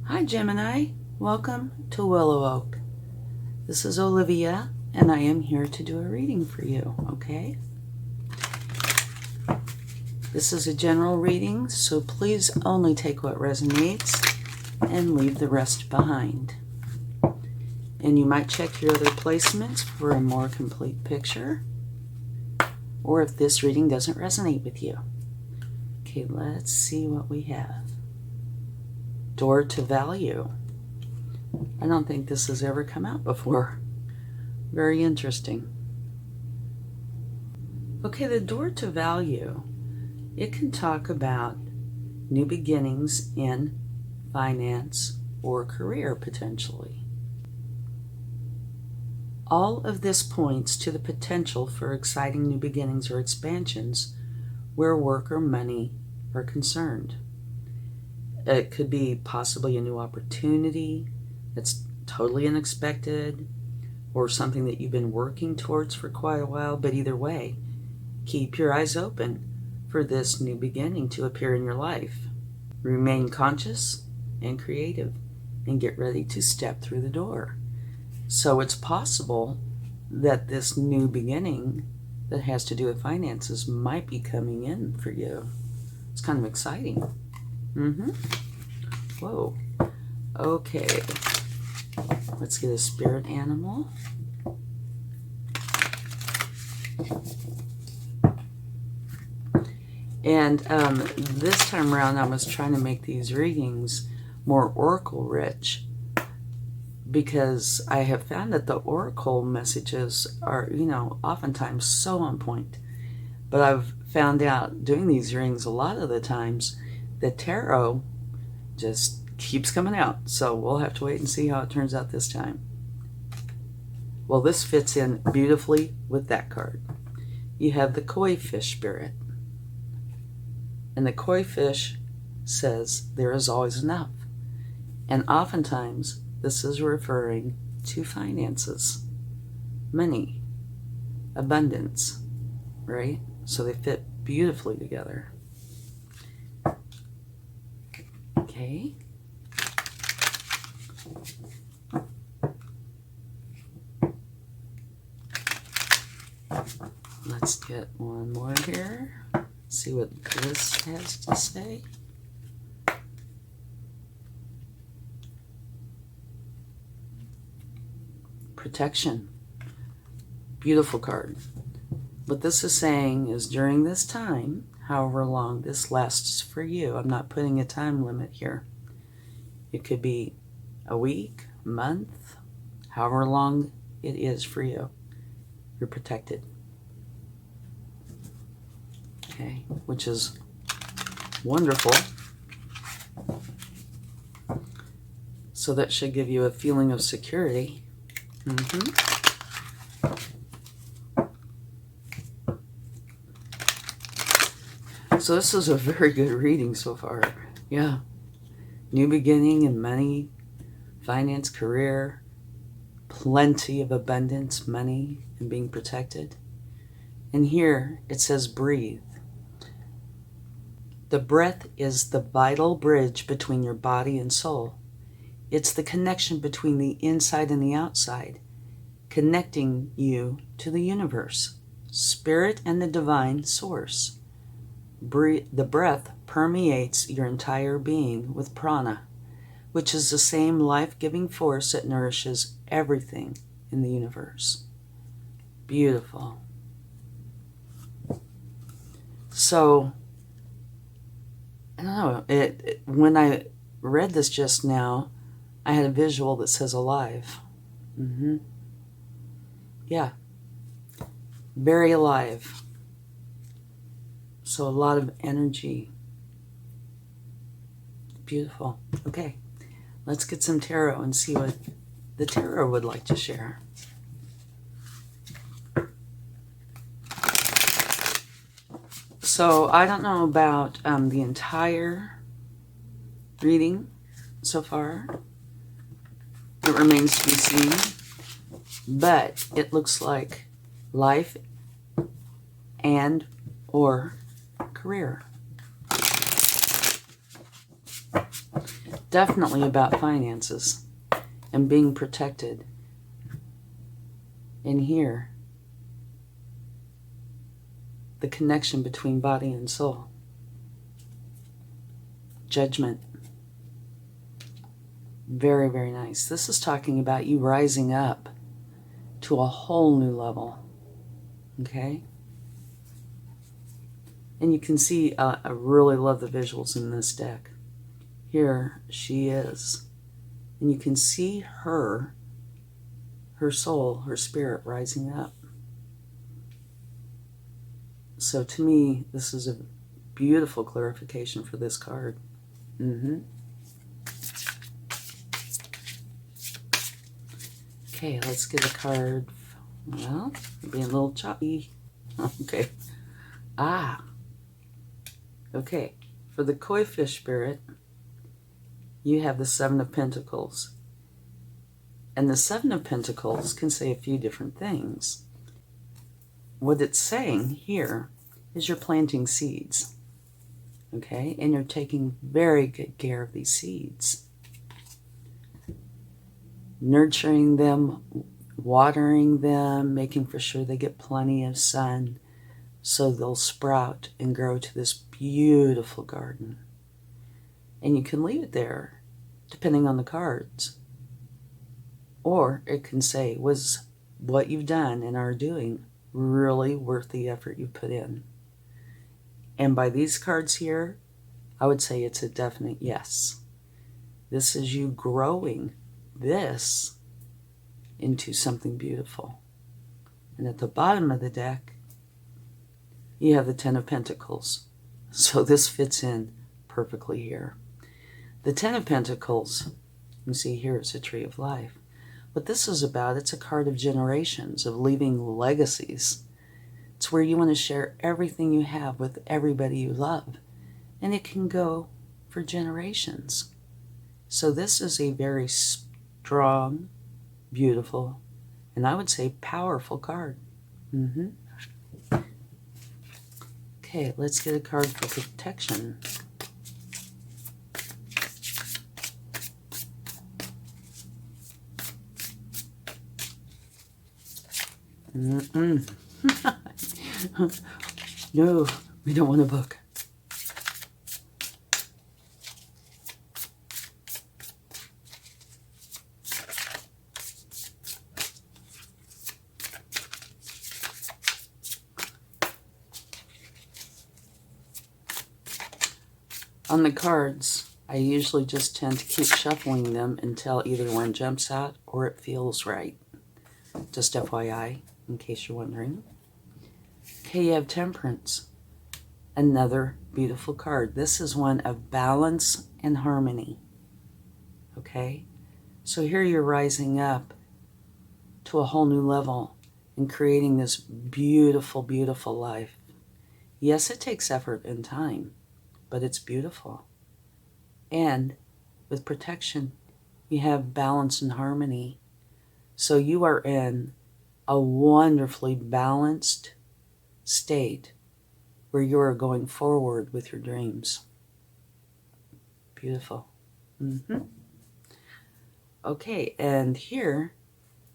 Hi Gemini, welcome to WillowOAK. This is Olivia and I am here to do a reading for you, okay? This is a general reading, so please only take what resonates and leave the rest behind. And you might check your other placements for a more complete picture, or if this reading doesn't resonate with you. Okay, let's see what we have. Door to value. I don't think this has ever come out before. Very interesting. Okay, the door to value, it can talk about new beginnings in finance or career potentially. All of this points to the potential for exciting new beginnings or expansions where work or money are concerned. It could be possibly a new opportunity that's totally unexpected, or something that you've been working towards for quite a while, but either way, keep your eyes open for this new beginning to appear in your life. Remain conscious and creative, and get ready to step through the door. So it's possible that this new beginning that has to do with finances might be coming in for you. It's kind of exciting. Whoa. Okay. Let's get a spirit animal. And this time around, I was trying to make these readings more oracle rich, because I have found that the oracle messages are, oftentimes so on point. But I've found out doing these readings a lot of the times, the tarot just keeps coming out. So we'll have to wait and see how it turns out this time. Well, this fits in beautifully with that card. You have the koi fish spirit. And the koi fish says there is always enough. And oftentimes this is referring to finances, money, abundance, right? So they fit beautifully together. Okay. Let's get one more here. See what this has to say. Protection. Beautiful card. What this is saying is during this time, however long this lasts for you, I'm not putting a time limit here. It could be a week, a month, however long it is for you. You're protected. Okay, which is wonderful. So that should give you a feeling of security. So this is a very good reading so far. Yeah. New beginning in money, finance, career, plenty of abundance, money, and being protected. And here it says breathe. The breath is the vital bridge between your body and soul. It's the connection between the inside and the outside, connecting you to the universe, spirit, and the divine source. The breath permeates your entire being with prana, which is the same life-giving force that nourishes everything in the universe. Beautiful. So, I don't know, when I read this just now, I had a visual that says alive. Yeah. Very alive. So a lot of energy. Beautiful. Okay. Let's get some tarot and see what the tarot would like to share. So I don't know about the entire reading so far. It remains to be seen. But it looks like life and or career. Definitely about finances and being protected. And here, the connection between body and soul. Judgment. Very, very nice. This is talking about you rising up to a whole new level. Okay? And you can see, I really love the visuals in this deck. Here she is. And you can see her soul, her spirit rising up. So to me, this is a beautiful clarification for this card. Okay, let's get a card. Well, being a little choppy. Okay. Okay. For the koi fish spirit, you have the Seven of Pentacles. And the Seven of Pentacles can say a few different things. What it's saying here is you're planting seeds. Okay? And you're taking very good care of these seeds. Nurturing them, watering them, making for sure they get plenty of sun so they'll sprout and grow to this beautiful garden. And you can leave it there depending on the cards. Or it can say, was what you've done and are doing really worth the effort you put in? And by these cards here, I would say it's a definite yes. This is you growing this into something beautiful. And at the bottom of the deck, you have the Ten of Pentacles. So this fits in perfectly here. The Ten of Pentacles, you see here, it's a tree of life. What this is about, it's a card of generations, of leaving legacies. It's where you want to share everything you have with everybody you love. And it can go for generations. So this is a very strong, beautiful, and I would say powerful card. Okay, let's get a card for protection. No, we don't want a book. On the cards, I usually just tend to keep shuffling them until either one jumps out or it feels right. Just FYI, in case you're wondering. Okay, you have Temperance. Another beautiful card. This is one of balance and harmony. Okay? So here you're rising up to a whole new level and creating this beautiful, beautiful life. Yes, it takes effort and time, but it's beautiful. And with protection, you have balance and harmony. So you are in a wonderfully balanced state where you are going forward with your dreams. Beautiful. Okay, and here,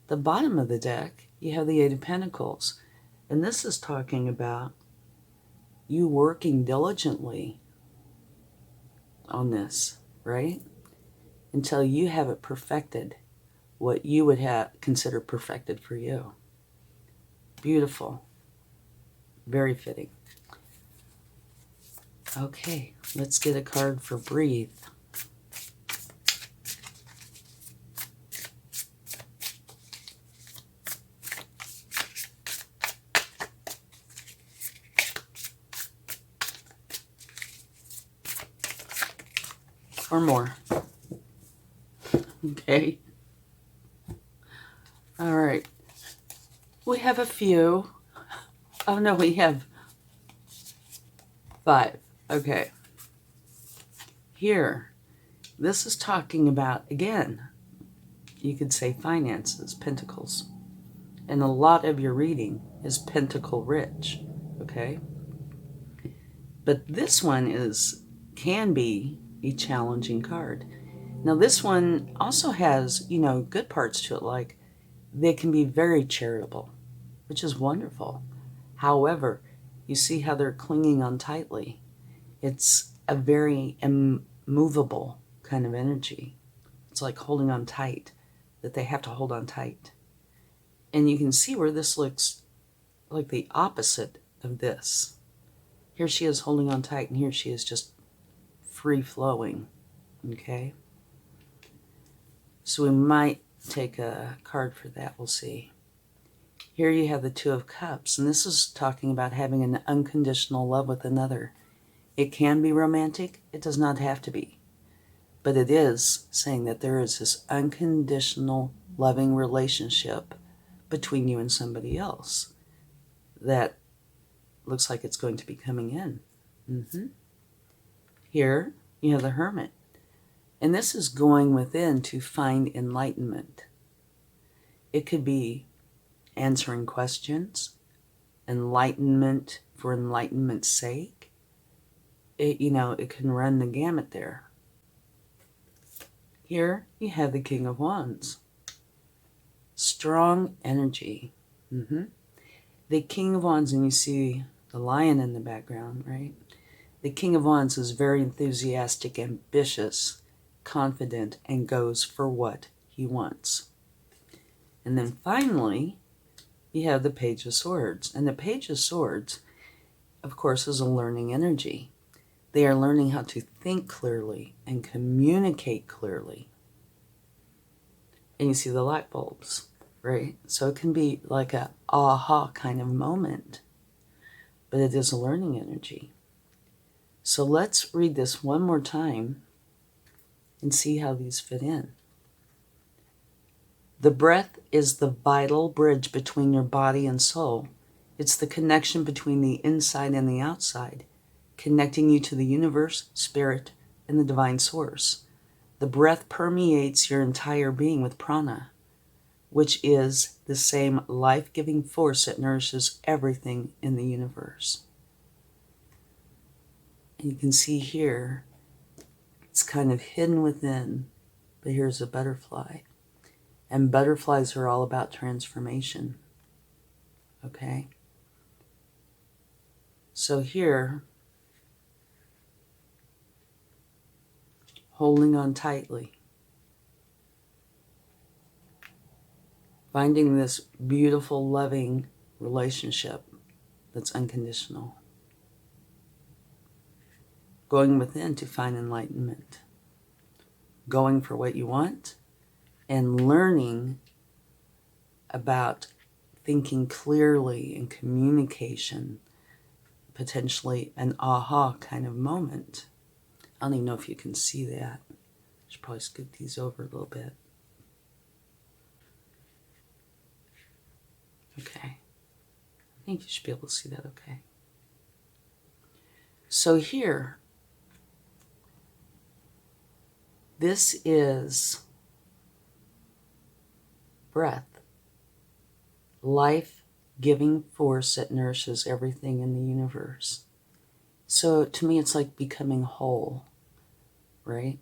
the bottom of the deck, you have the Eight of Pentacles. And this is talking about you working diligently on this, right? Until you have it perfected, what you would consider perfected for you. Beautiful. Very fitting. Okay, let's get a card for Breathe. Or more. Okay. All right. We have a few. Oh no, we have 5. Okay. Here, this is talking about, again, you could say finances, pentacles. And a lot of your reading is pentacle rich. Okay. But this one can be a challenging card. Now this one also has, you know, good parts to it, like they can be very charitable, which is wonderful. However, you see how they're clinging on tightly. It's a very immovable kind of energy. It's like holding on tight, that they have to hold on tight. And you can see where this looks like the opposite of this. Here she is holding on tight, and here she is just free flowing. Okay? So we might take a card for that. We'll see. Here you have the Two of Cups, and this is talking about having an unconditional love with another. It can be romantic. It does not have to be. But it is saying that there is this unconditional loving relationship between you and somebody else that looks like it's going to be coming in. Here you have the Hermit. And this is going within to find enlightenment. It could be answering questions, enlightenment for enlightenment's sake. It can run the gamut there. Here you have the King of Wands. Strong energy. The King of Wands, and you see the lion in the background, right? The King of Wands is very enthusiastic, ambitious, confident, and goes for what he wants. And then finally, you have the Page of Swords. And the Page of Swords, of course, is a learning energy. They are learning how to think clearly and communicate clearly. And you see the light bulbs, right? So it can be like a aha kind of moment, but it is a learning energy. So let's read this one more time and see how these fit in. The breath is the vital bridge between your body and soul. It's the connection between the inside and the outside, connecting you to the universe, spirit, and the divine source. The breath permeates your entire being with prana, which is the same life-giving force that nourishes everything in the universe. And you can see here, it's kind of hidden within, but here's a butterfly. And butterflies are all about transformation. Okay? So here, holding on tightly, finding this beautiful, loving relationship that's unconditional. Going within to find enlightenment. Going for what you want and learning about thinking clearly and communication, potentially an aha kind of moment. I don't even know if you can see that. I should probably scoot these over a little bit. Okay. I think you should be able to see that okay. So here, this is breath, life-giving force that nourishes everything in the universe. So to me, it's like becoming whole, right?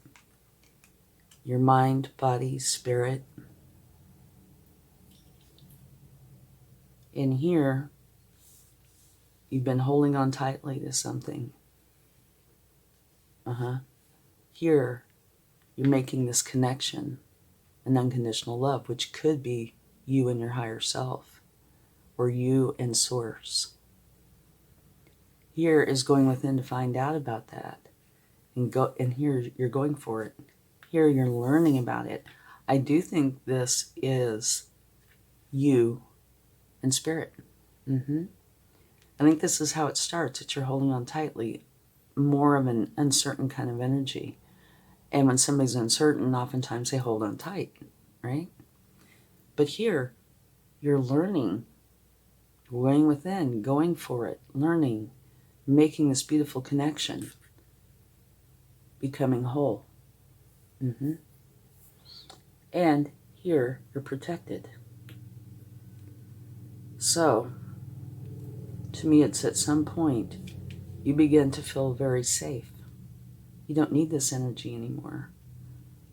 Your mind, body, spirit. In here, you've been holding on tightly to something. Here, you're making this connection, an unconditional love, which could be you and your higher self, or you and source. Here is going within to find out about that. And here you're going for it. Here you're learning about it. I do think this is you and spirit. I think this is how it starts. It's you're holding on tightly, more of an uncertain kind of energy. And when somebody's uncertain, oftentimes they hold on tight, right? But here, you're learning, going within, going for it, learning, making this beautiful connection, becoming whole. And here, you're protected. So, to me, it's at some point, you begin to feel very safe. You don't need this energy anymore.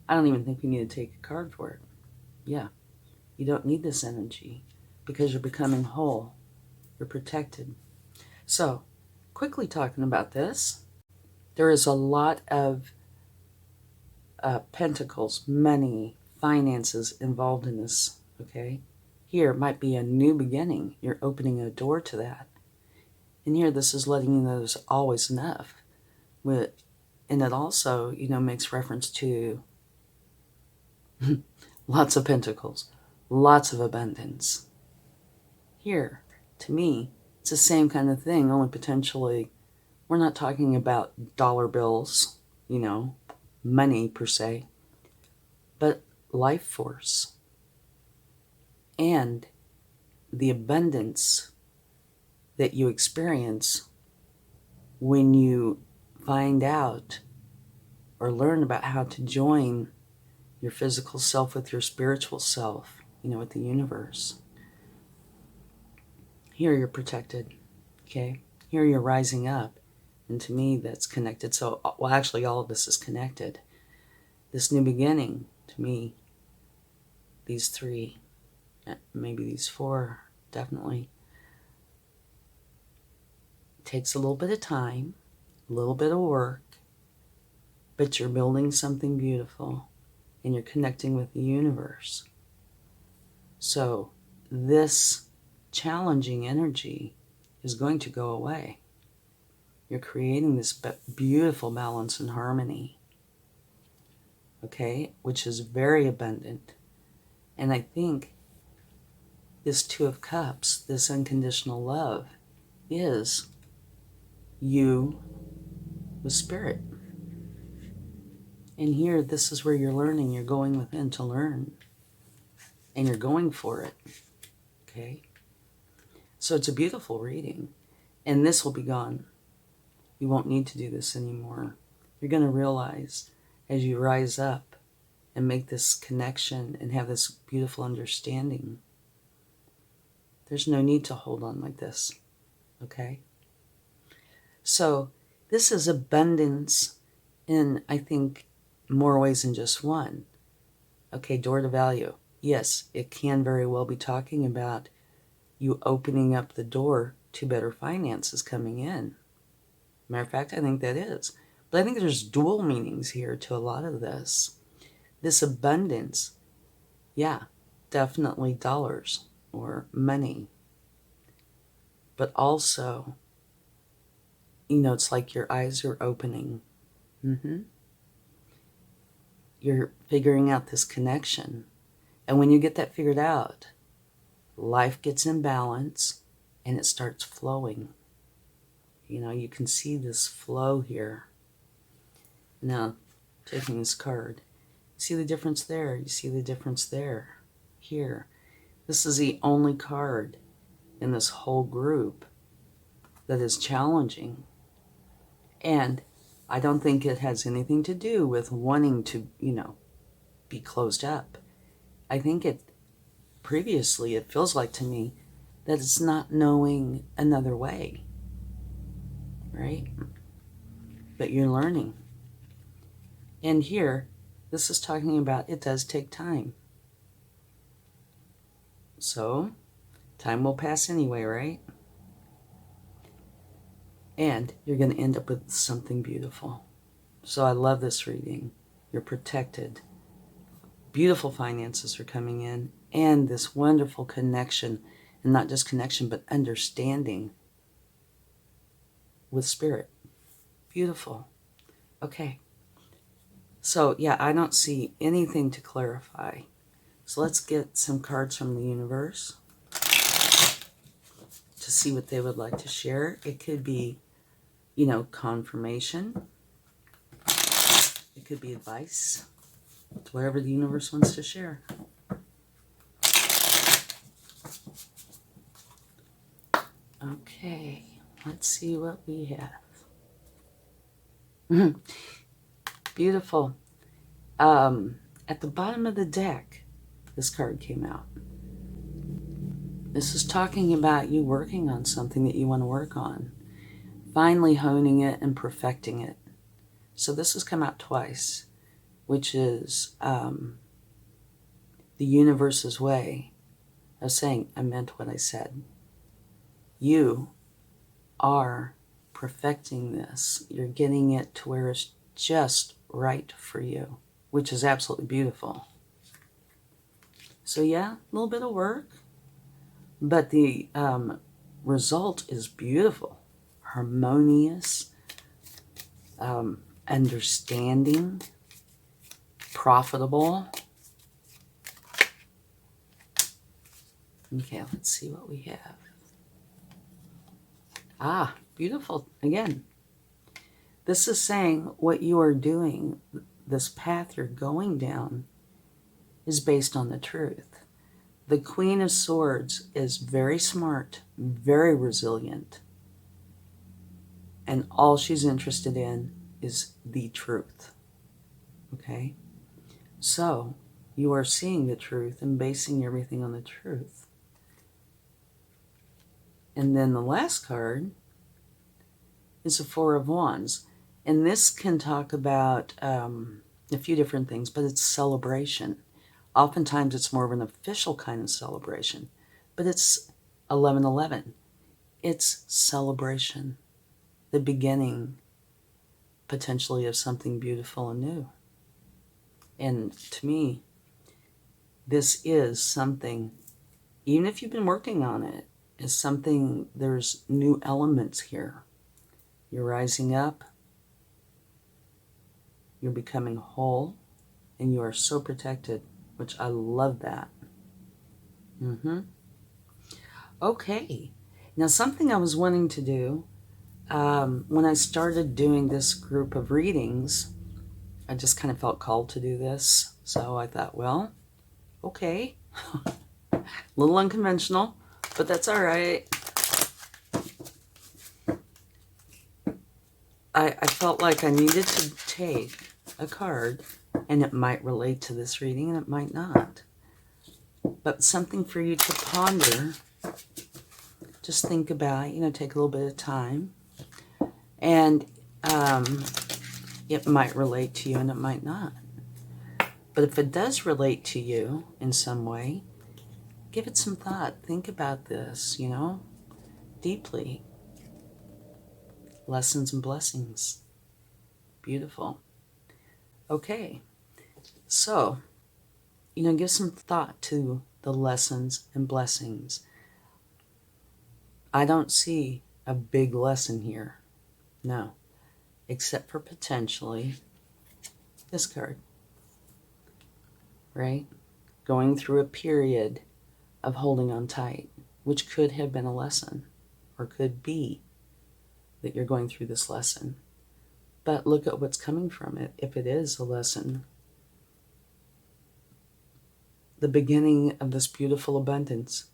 I don't even think we need to take a card for it. Yeah, you don't need this energy because you're becoming whole. You're protected. So, quickly talking about this, there is a lot of pentacles, money, finances involved in this, okay? Here might be a new beginning. You're opening a door to that. And here, this is letting you know there's always enough. And it also, makes reference to lots of pentacles, lots of abundance. Here, to me, it's the same kind of thing, only potentially, we're not talking about dollar bills, money per se, but life force and the abundance that you experience when you find out or learn about how to join your physical self with your spiritual self, with the universe. Here you're protected, okay? Here you're rising up. And to me, that's connected. So, well, actually, all of this is connected. This new beginning, to me, these 3, maybe these 4, definitely, takes a little bit of time, a little bit of work, but you're building something beautiful and you're connecting with the universe. So this challenging energy is going to go away. You're creating this beautiful balance and harmony, okay, which is very abundant. And I think this 2 of Cups, this unconditional love, is you with spirit. And here, this is where you're learning. You're going within to learn. And you're going for it. Okay? So it's a beautiful reading. And this will be gone. You won't need to do this anymore. You're going to realize as you rise up and make this connection and have this beautiful understanding, there's no need to hold on like this. Okay? So this is abundance in, I think, more ways than just one. Okay, door to value. Yes, it can very well be talking about you opening up the door to better finances coming in. Matter of fact, I think that is. But I think there's dual meanings here to a lot of this. This abundance, yeah, definitely dollars or money. But also, it's like your eyes are opening. You're figuring out this connection. And when you get that figured out, life gets in balance and it starts flowing. You can see this flow here. Now, taking this card, you see the difference there. You see the difference there. Here. This is the only card in this whole group that is challenging. And I don't think it has anything to do with wanting to, be closed up. I think it feels like to me that it's not knowing another way, right? But you're learning. And here, this is talking about it does take time. So, time will pass anyway, right? And you're going to end up with something beautiful. So I love this reading. You're protected. Beautiful finances are coming in. And this wonderful connection. And not just connection, but understanding with spirit. Beautiful. Okay. So, yeah, I don't see anything to clarify. So let's get some cards from the universe to see what they would like to share. It could be, confirmation. It could be advice. It's whatever the universe wants to share. Okay, let's see what we have. Beautiful. At the bottom of the deck, this card came out. This is talking about you working on something that you want to work on. Finally honing it and perfecting it. So this has come out twice. which is the universe's way of saying, I meant what I said. You are perfecting this. You're getting it to where it's just right for you, which is absolutely beautiful. So yeah, a little bit of work, but the result is beautiful, harmonious, understanding, profitable. Okay, let's see what we have. Ah, beautiful. Again, this is saying what you are doing, this path you're going down, is based on the truth. The Queen of Swords is very smart, very resilient, and all she's interested in is the truth. Okay? So, you are seeing the truth and basing everything on the truth. And then the last card is the Four of Wands. And this can talk about a few different things, but it's celebration. Oftentimes it's more of an official kind of celebration, but it's 11/11. It's celebration, the beginning, potentially, of something beautiful and new. And to me, this is something, even if you've been working on it, is something, there's new elements here. You're rising up, you're becoming whole, and you are so protected, which I love that. Okay, now something I was wanting to do, when I started doing this group of readings, I just kind of felt called to do this. So I thought, well, okay, a little unconventional, but that's all right. I felt like I needed to take a card, and it might relate to this reading and it might not. But something for you to ponder, just think about, take a little bit of time. And it might relate to you and it might not. But if it does relate to you in some way, give it some thought. Think about this, deeply. Lessons and blessings. Beautiful. Okay. So, give some thought to the lessons and blessings. I don't see a big lesson here. No. Except for potentially this card. Right? Going through a period of holding on tight, which could have been a lesson, or could be that you're going through this lesson. But look at what's coming from it, if it is a lesson. The beginning of this beautiful abundance,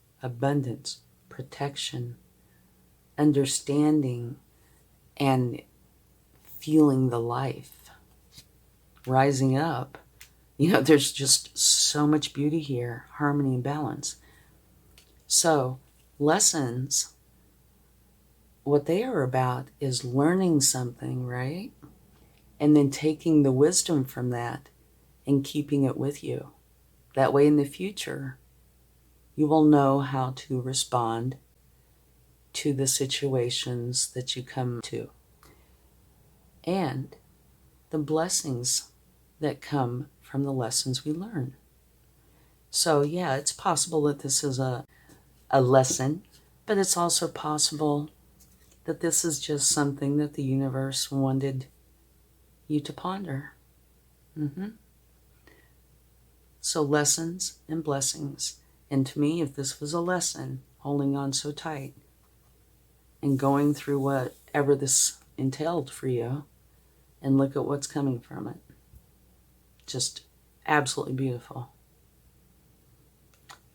protection, understanding, and feeling the life, rising up. There's just so much beauty here, harmony and balance. So, lessons, what they are about is learning something, right? And then taking the wisdom from that and keeping it with you. That way in the future, you will know how to respond to the situations that you come to. And the blessings that come from the lessons we learn. So yeah, it's possible that this is a lesson, but it's also possible that this is just something that the universe wanted you to ponder. So lessons and blessings. And to me, if this was a lesson, holding on so tight and going through whatever this entailed for you, and look at what's coming from it. Just absolutely beautiful.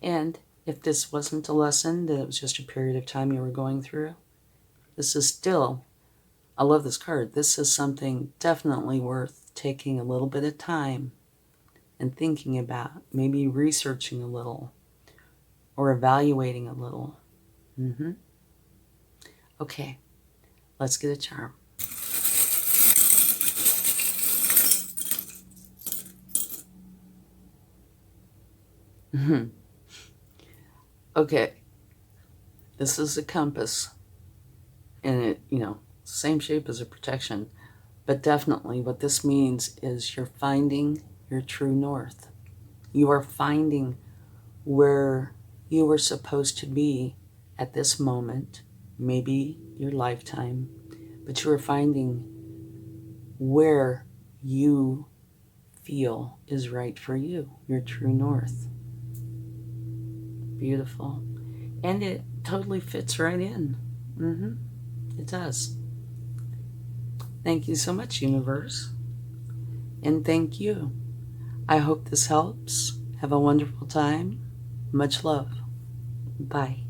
And if this wasn't a lesson, that it was just a period of time you were going through, this is still, I love this card. This is something definitely worth taking a little bit of time and thinking about, maybe researching a little or evaluating a little. Okay, let's get a charm. Okay, this is a compass, and it, same shape as a protection. But definitely what this means is you're finding your true north. You are finding where you were supposed to be at this moment, maybe your lifetime, but you are finding where you feel is right for you, your true north. Beautiful. And it totally fits right in. It does. Thank you so much, universe. And thank you. I hope this helps. Have a wonderful time. Much love. Bye.